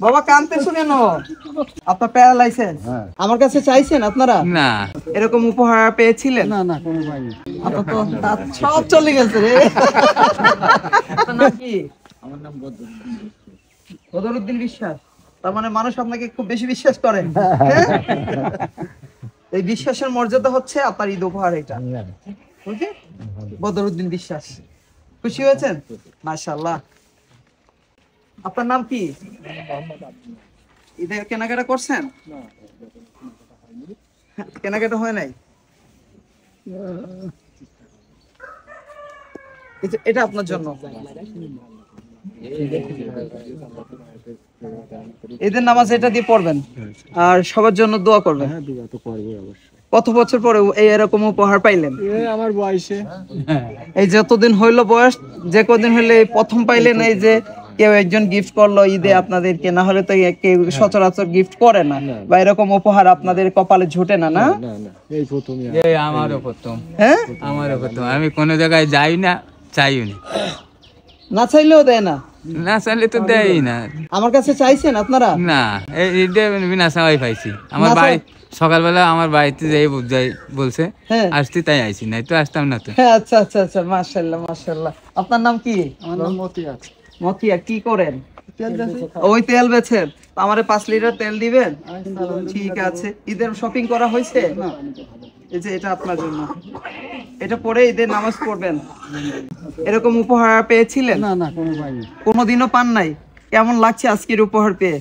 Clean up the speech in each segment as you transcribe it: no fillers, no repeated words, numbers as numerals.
বাবা কাঁদতেছো কেন? আপনার প্যারালাইসিস আমার কাছে চাইছেন আপনারা? না, এরকম উপহার পেয়েছিলেন? না না কোনো ভাই আপনার তো দাঁত সব চলে গেছে রে। আপনার নাম কি? আমার নাম বদরুদ্দিন বিশ্বাস। তার মানে মানুষ আপনাকে খুব বেশি বিশ্বাস করে। হ্যাঁ? এই বিশ্বাসের মর্যাদা হচ্ছে আপনার ঈদ উপহার এটা। ওকে? বদরুদ্দিন বিশ্বাস। খুশি হয়েছেন? মাশাআল্লাহ। আপনার নাম কি? ঈদের কেনাকাটা করছেন? কেনাকাটা হয় নাই? এটা আপনার জন্য। ঈদের নামাজ এটা দিয়ে পড়বেন আর সবার জন্য দোয়া করবেন। হ্যাঁ দোয়া তো করব অবশ্যই। কত বছর পরে এই এরকম উপহার পাইলেন? এই আমার বয়সে এই যতদিন হইলো বয়স, যে কদিন হইলে প্রথম পাইলেন, এই যে কেউ একজন গিফট করলো ঈদে আপনাদেরকে, না হলে তো কেউ সচরাচর গিফট করে না, বা এরকম উপহার আপনাদের কপালে ঝুটে না। না না না এই প্রথমই এই আমারও প্রথম। হ্যাঁ, আমারও প্রথম। আমি কোনো জায়গায় যাই না, চাইও না। না চাইলেও দেয় না? না চাইলে তো দেয়ই না। আমার কাছে চাইছেন আপনারা? না, এইটা বিনা চাওয়াই পাইছি। আমার না ভাই চাই- সকালবেলা আমার বাড়িতে যাই বলছে হ্যাঁ। আসতে, তাই আইছি, নাই তো আসতাম না তো। হ্যাঁ, আচ্ছা আচ্ছা আচ্ছা, মাশাআল্লাহ মাশাআল্লাহ। আপনার নাম কি? আমার নাম মতিয়া। মতিয়া। কি করেন? ওই তেল বেচেন? আমারে 5 লিটার তেল দিবেন? ঠিক আছে। ঈদের শপিং করা হয়েছে? এই যে এটা আপনার জন্য, এটা পরে ঈদের নামাজ পড়বেন। এরকম উপহার পেয়েছিলেন? না না কোনো ভাই কোনোদিনও পান নাই? কেমন লাগছে আজকের উপহার পেয়ে?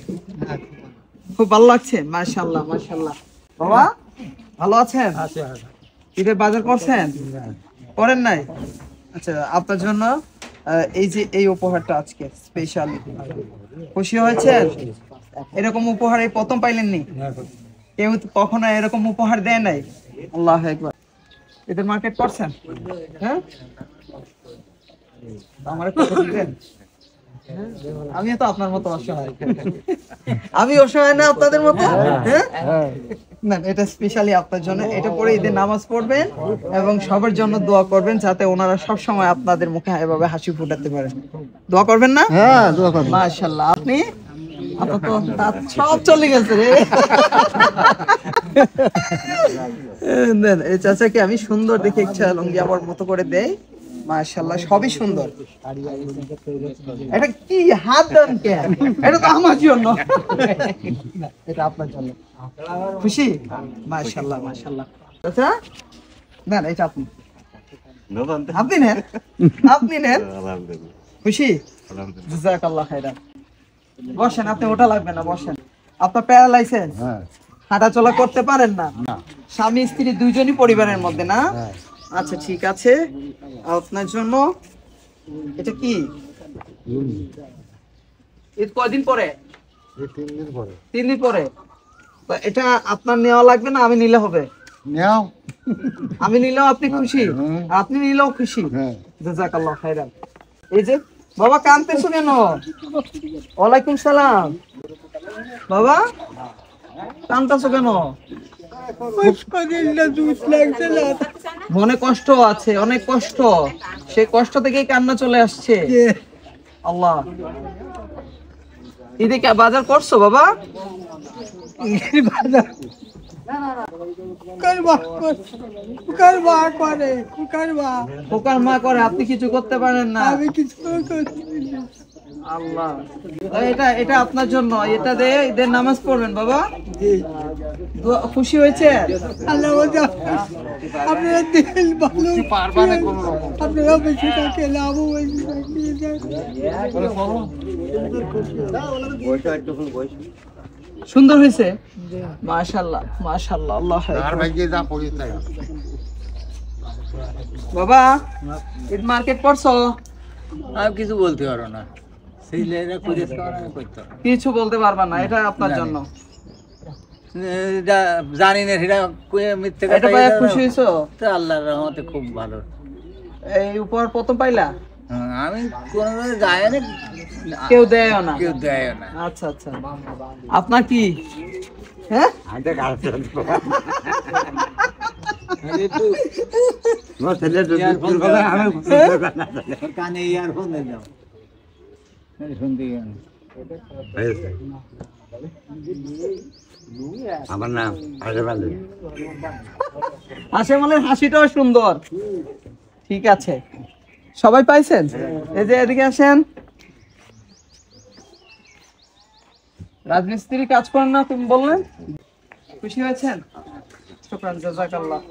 খুব ভালো লাগছে। মাশাআল্লাহ মাশাআল্লাহ। বাবা ভালো আছেন? ঈদের বাজার করছেন? করেন নাই? আচ্ছা, আপনার জন্য এই যে এই উপহারটা আজকে স্পেশাল। খুশি হয়েছেন? এরকম উপহার এই প্রথম পাইলেননি? কেউ তো কখনো এরকম উপহার দেয় নাই। আল্লাহু আকবার। ঈদের মার্কেট করছেন? হ্যাঁ, আমার কত দিবেন? আমি তো আপনার মতো অসহায়। আমি অসহায় না আপনাদের মতো? হ্যাঁ, না এটা স্পেশালি আপনার জন্য। এটা পরে ঈদের নামাজ পড়বেন এবং সবার জন্য দোয়া করবেন, যাতে ওনারা সব সময় আপনাদের মুখে এভাবে হাসি ফুটাতে পারেন। দোয়া করবেন না? হ্যাঁ দোয়া করব। মাশাআল্লাহ। আপনি? আপনার তো দাঁত সব চলে গেছে রে। দেন এই চাচাকে আমি সুন্দর দেখে একটা লুঙ্গি আমার মতো করে দেই। মাশাআল্লাহ, সবই সুন্দর। এটা কি হাত দেন কেন? এটা তো আমার জন্য। না, এটা আপনার জন্য। খুশি? মাশাআল্লাহ মাশাআল্লাহ। আচ্ছা, না না, এটা আপনি। আপনি নেন, আপনি নেন। খুশি? জাযাকাল্লাহ খাইরান। বসেন, আপনি ওটা লাগবে না, বসেন। আপনার প্যারালাইসিস? হ্যাঁ হাঁটা চলা করতে পারেন না? স্বামী স্ত্রী দুইজনই পরিবারের মধ্যে না? আচ্ছা ঠিক আছে, আপনার জন্য এটা কি? ঈদ কয়দিন পরে? এই 3 দিন পরে 3 দিন পরে। তো এটা আপনার নেওয়া লাগবে না, আমি নিলে হবে? নাও। আমি নিলেও আপনি খুশি, আর আপনি নিলেও খুশি। হ্যাঁ জাযাকাল্লাহ খাইরান। এই যে বাবা কাঁদতেছো কেন? ওয়ালাইকুম সালাম। বাবা কাঁদতেছো কেন? মনে কষ্ট আছে, অনেক কষ্ট। সেই কষ্ট থেকেই কান্না চলে আসছে। আল্লাহ। ঈদে কি বাজার করছো বাবা? খোকার মা করে, আপনি কিছু করতে পারেন না? আল্লাহ। এটা এটা আপনার জন্য, এটা দিয়ে ঈদের নামাজ পড়বেন বাবা। খুশি হয়েছে? সুন্দর হয়েছে? মাশাআল্লাহ মাশাআল্লাহ। আল্লাহ বাবা ঈদ মার্কেট করছো? আমি কিছু বলতে পারো না, কিছু বলতে পারবা না, এটা আপনার জন্য। জানি না সেটা মিথ্যে এটা পাইয়া খুশি হয়েছো? আল্লাহর রহমতে খুব ভালো। এই উপহার প্রথম পাইলা? আমি কোনো যায় না, কেউ দেয়ও না? কেউ দেয় না। আচ্ছা আচ্ছা। আপনার কি? হ্যাঁ, কানে ইয়ারফোন দাও, শুনতে আমার নাম আশরাফ আলী। হাসেমালের হাসিটাও সুন্দর। ঠিক আছে, সবাই পাইছেন? এই যে এদিকে আসেন। রাজমিস্ত্রি কাজ করেন না তুমি বললেন, খুশি হয়েছেন? শুকরান, জাযাকাল্লাহ।